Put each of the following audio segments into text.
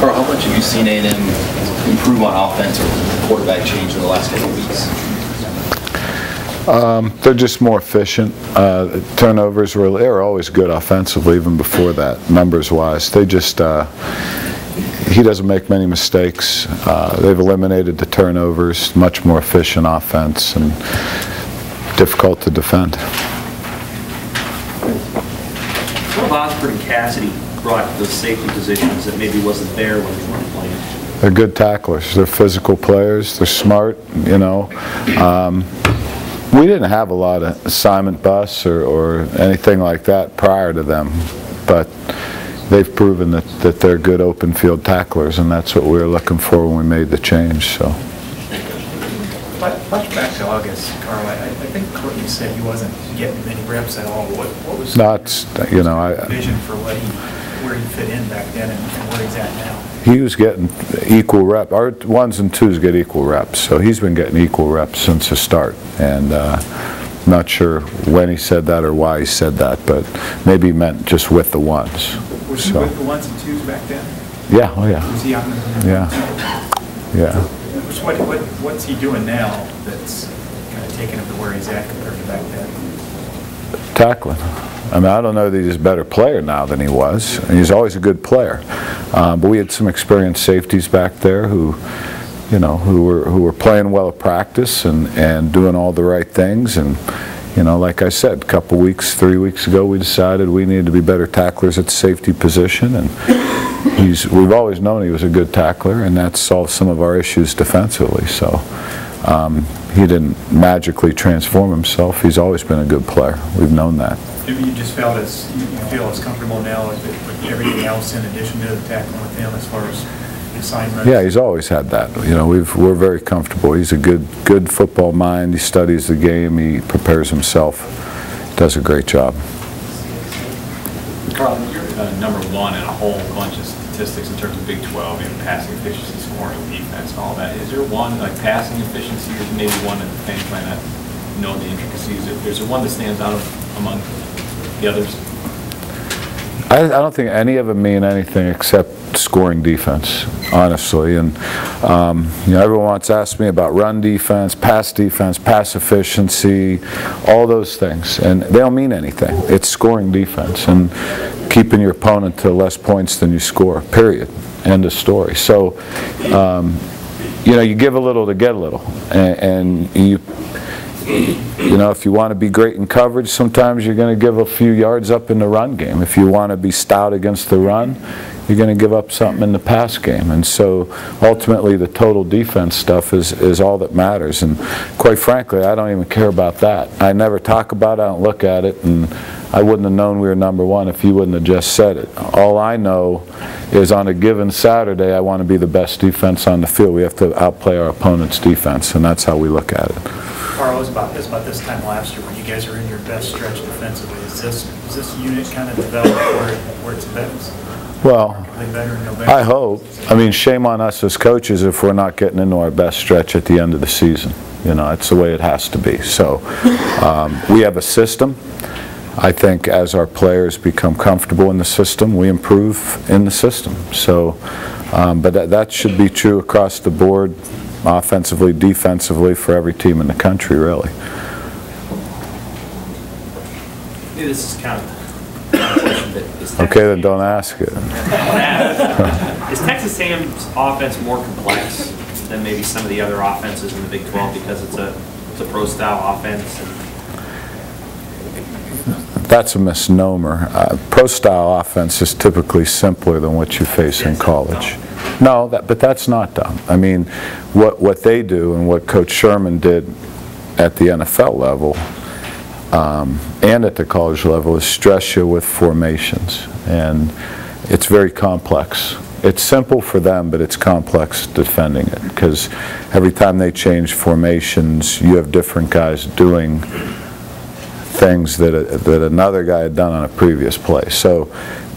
Carl, how much have you seen A&M improve on offense or quarterback change in the last couple of weeks? They're just more efficient. Turnovers they were always good offensively, even before that, numbers-wise. They just he doesn't make many mistakes. They've eliminated the turnovers. Much more efficient offense and difficult to defend. What have Osborne and Cassidy brought to those safety positions that maybe wasn't there when they weren't playing? They're good tacklers. They're physical players. They're smart. You know. We didn't have a lot of assignment busts or anything like that prior to them, but they've proven that they're good open field tacklers, and that's what we were looking for when we made the change. So. Back to August, Carl. I think Courtney said he wasn't getting many reps at all. What was vision for where he fit in back then and where he's at now? He was getting equal reps. Our 1s and 2s get equal reps, so he's been getting equal reps since the start. And not sure when he said that or why he said that, but maybe he meant just with the 1s. Was he with the 1s and 2s back then? Yeah, oh yeah. Was he on the Yeah. What's he doing now that's kind of taking him to where he's at compared to back then? Tackling. I mean, I don't know that he's a better player now than he was. He's always a good player, but we had some experienced safeties back there who were playing well at practice and doing all the right things. And like I said, 3 weeks ago, we decided we needed to be better tacklers at the safety position, and we've always known he was a good tackler, and that solved some of our issues defensively. So. He didn't magically transform himself. He's always been a good player. We've known that. Maybe you just feel as comfortable now with everything else in addition to the tackling with him as far as assignments? Yeah, he's always had that. We're very comfortable. He's a good football mind. He studies the game. He prepares himself. Does a great job. Carl, you're #1 in a whole bunch of statistics in terms of Big 12, passing efficiency, scoring, defense, and all that. Is there one, like passing efficiency, or maybe one that the fans might not know the intricacies? Is there one that stands out among the others? I don't think any of them mean anything except scoring defense, honestly. And everyone wants to ask me about run defense, pass efficiency, all those things, and they don't mean anything. It's scoring defense and keeping your opponent to less points than you score. Period. End of story. So, you give a little to get a little, and if you want to be great in coverage, sometimes you're going to give a few yards up in the run game. If you want to be stout against the run, you're going to give up something in the pass game. And so ultimately the total defense stuff is all that matters. And quite frankly, I don't even care about that. I never talk about it, I don't look at it, and I wouldn't have known we were #1 if you wouldn't have just said it. All I know is on a given Saturday, I want to be the best defense on the field. We have to outplay our opponent's defense, and that's how we look at it. Carl, it was about this time last year when you guys are in your best stretch defensively. Is this unit kind of developed where it's best? Well, I hope. I mean, shame on us as coaches if we're not getting into our best stretch at the end of the season. It's the way it has to be. So we have a system. I think as our players become comfortable in the system, we improve in the system. So, but that should be true across the board, offensively, defensively, for every team in the country, really. Maybe this is kind of a question that is okay, then don't ask it. Is Texas A&M's offense more complex than maybe some of the other offenses in the Big 12 because it's a pro-style offense? That's a misnomer. Pro-style offense is typically simpler than what you face in college. No, but that's not dumb. I mean, what they do and what Coach Sherman did at the NFL level and at the college level is stress you with formations, and it's very complex. It's simple for them, but it's complex defending it because every time they change formations, you have different guys doing things that another guy had done on a previous play. So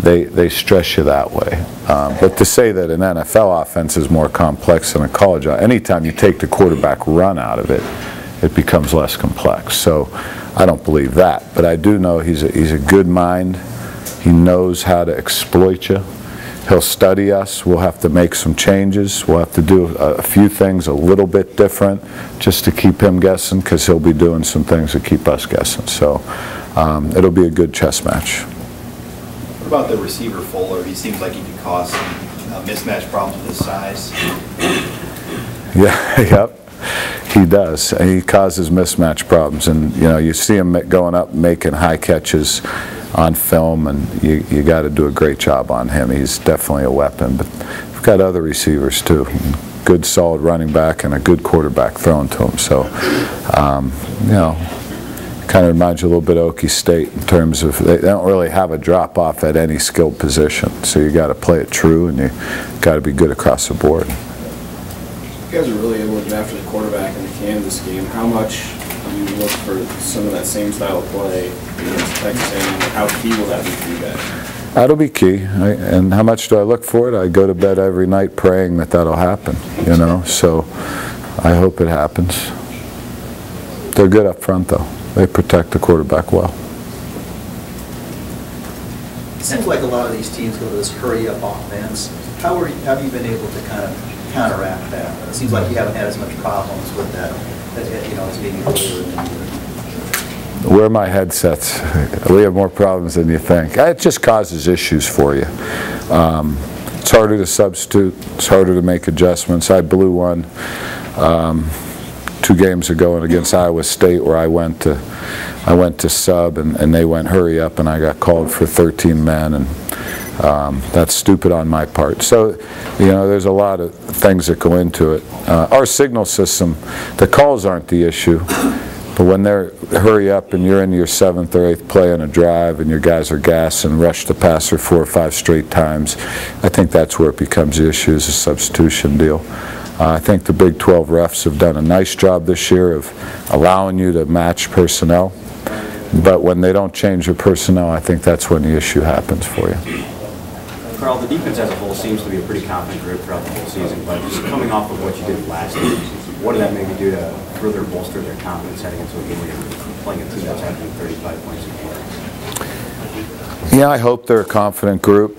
they stress you that way. But to say that an NFL offense is more complex than a college, anytime you take the quarterback run out of it, it becomes less complex. So I don't believe that. But I do know he's a good mind. He knows how to exploit you. He'll study us. We'll have to make some changes. We'll have to do a few things a little bit different just to keep him guessing, because he'll be doing some things to keep us guessing. So it'll be a good chess match. What about the receiver Fuller? He seems like he could cause some mismatch problems with his size. Yeah, yep. He does. He causes mismatch problems, and you see him going up making high catches on film, and you got to do a great job on him. He's definitely a weapon, but we've got other receivers too. Good solid running back and a good quarterback throwing to him. So kind of reminds you a little bit of Okie State in terms of they don't really have a drop off at any skilled position, so you got to play it true, and you got to be good across the board. You guys are really able to draft a quarterback in the Kansas game. How much do you look for some of that same style of play against Texas A&M? How key will that be for you guys? That'll be key. And how much do I look for it? I go to bed every night praying that that'll happen, So I hope it happens. They're good up front, though. They protect the quarterback well. It seems like a lot of these teams go to this hurry-up offense. Have you been able to kind of counteract that? It seems like you haven't had as much problems with that, as being earlier than you would. Wear my headsets. We have more problems than you think. It just causes issues for you. It's harder to substitute. It's harder to make adjustments. I blew one 2 games ago and against Iowa State, where I went to sub and they went hurry up, and I got called for 13 men, and that's stupid on my part. So, there's a lot of things that go into it. Our signal system, the calls aren't the issue, but when they're hurry up and you're in your 7th or 8th play on a drive and your guys are gassed and rush the passer 4 or 5 straight times, I think that's where it becomes the issue, is a substitution deal. I think the Big 12 refs have done a nice job this year of allowing you to match personnel, but when they don't change your personnel, I think that's when the issue happens for you. Carl, the defense as a whole seems to be a pretty confident group throughout the whole season, but just coming off of what you did last year, what did that maybe do to further bolster their confidence heading into a game where you're playing a team that's having 35 points a game? Yeah, I hope they're a confident group.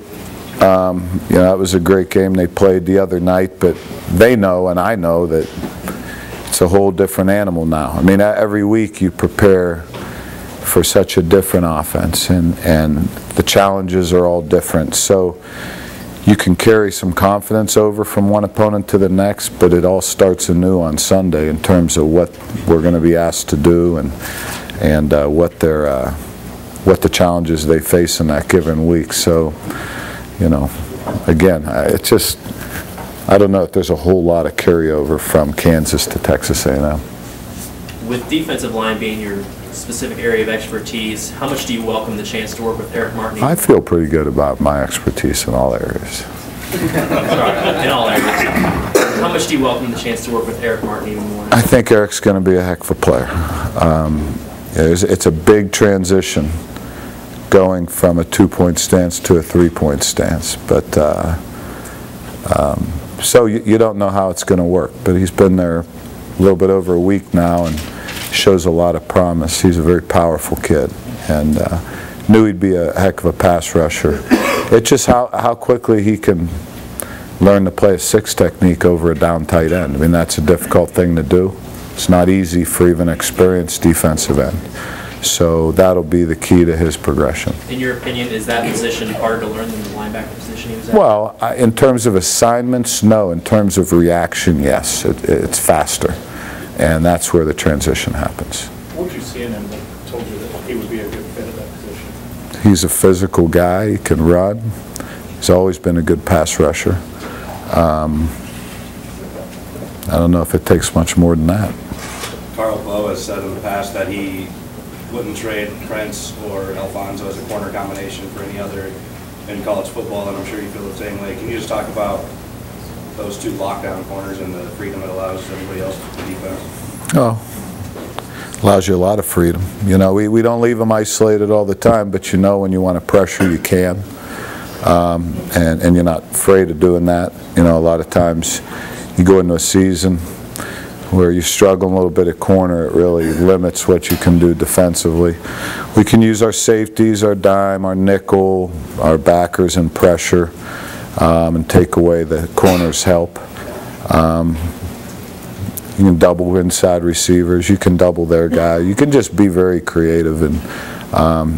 It was a great game they played the other night, but they know and I know that it's a whole different animal now. I mean, every week you prepare for such a different offense, and the challenges are all different. So you can carry some confidence over from one opponent to the next, but it all starts anew on Sunday in terms of what we're going to be asked to do and what the challenges they face in that given week. So, again, it's just, I don't know if there's a whole lot of carryover from Kansas to Texas A&M. With defensive line being your specific area of expertise, how much do you welcome the chance to work with Eric Martin? I feel pretty good about my expertise in all areas. In all areas. How much do you welcome the chance to work with Eric Martin even more? I think Eric's going to be a heck of a player. It's a big transition going from a 2-point stance to a 3-point stance, but so you don't know how it's going to work, but he's been there a little bit over a week now and shows a lot of promise. He's a very powerful kid, and knew he'd be a heck of a pass rusher. It's just how quickly he can learn to play a 6 technique over a down tight end. I mean, that's a difficult thing to do. It's not easy for even an experienced defensive end. So that'll be the key to his progression. In your opinion, is that position harder to learn than the linebacker position he was at? Well, in terms of assignments, no. In terms of reaction, yes. It's faster. And that's where the transition happens. What did you see in him that told you that he would be a good fit at that position? He's a physical guy. He can run. He's always been a good pass rusher. I don't know if it takes much more than that. Carl Blow has said in the past that he wouldn't trade Prince or Alfonso as a corner combination for any other in college football, and I'm sure you feel the same way. Can you just talk about those 2 lockdown corners and the freedom it allows everybody else to defense? Oh, allows you a lot of freedom. We don't leave them isolated all the time, but when you want to pressure, you can. And you're not afraid of doing that. A lot of times you go into a season where you struggle a little bit at corner, it really limits what you can do defensively. We can use our safeties, our dime, our nickel, our backers in pressure. and take away the corner's help. You can double inside receivers. You can double their guy. You can just be very creative and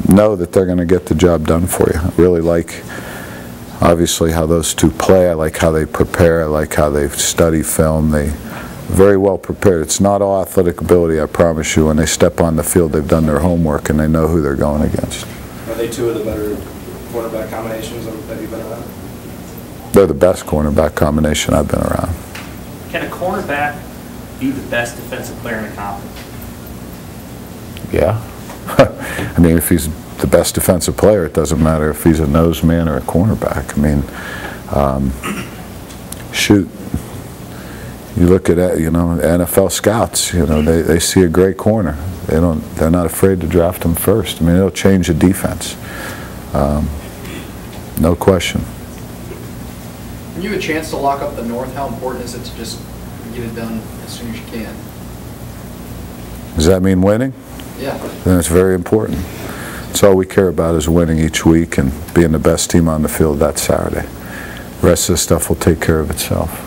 know that they're going to get the job done for you. I really like, obviously, how those two play. I like how they prepare. I like how they study film. They very well prepared. It's not all athletic ability, I promise you. When they step on the field, they've done their homework and they know who they're going against. Are they two of the better quarterback combinations that you've been around? They're the best cornerback combination I've been around. Can a cornerback be the best defensive player in a conference? Yeah. I mean, if he's the best defensive player, it doesn't matter if he's a nose man or a cornerback. I mean, shoot. You look at, you know, NFL scouts, you know, they see a great corner. They're not afraid to draft him first. I mean, it'll change the defense. No question. When you have a chance to lock up the North, how important is it to just get it done as soon as you can? Does that mean winning? Yeah. Then it's very important. It's all we care about is winning each week and being the best team on the field that Saturday. The rest of the stuff will take care of itself.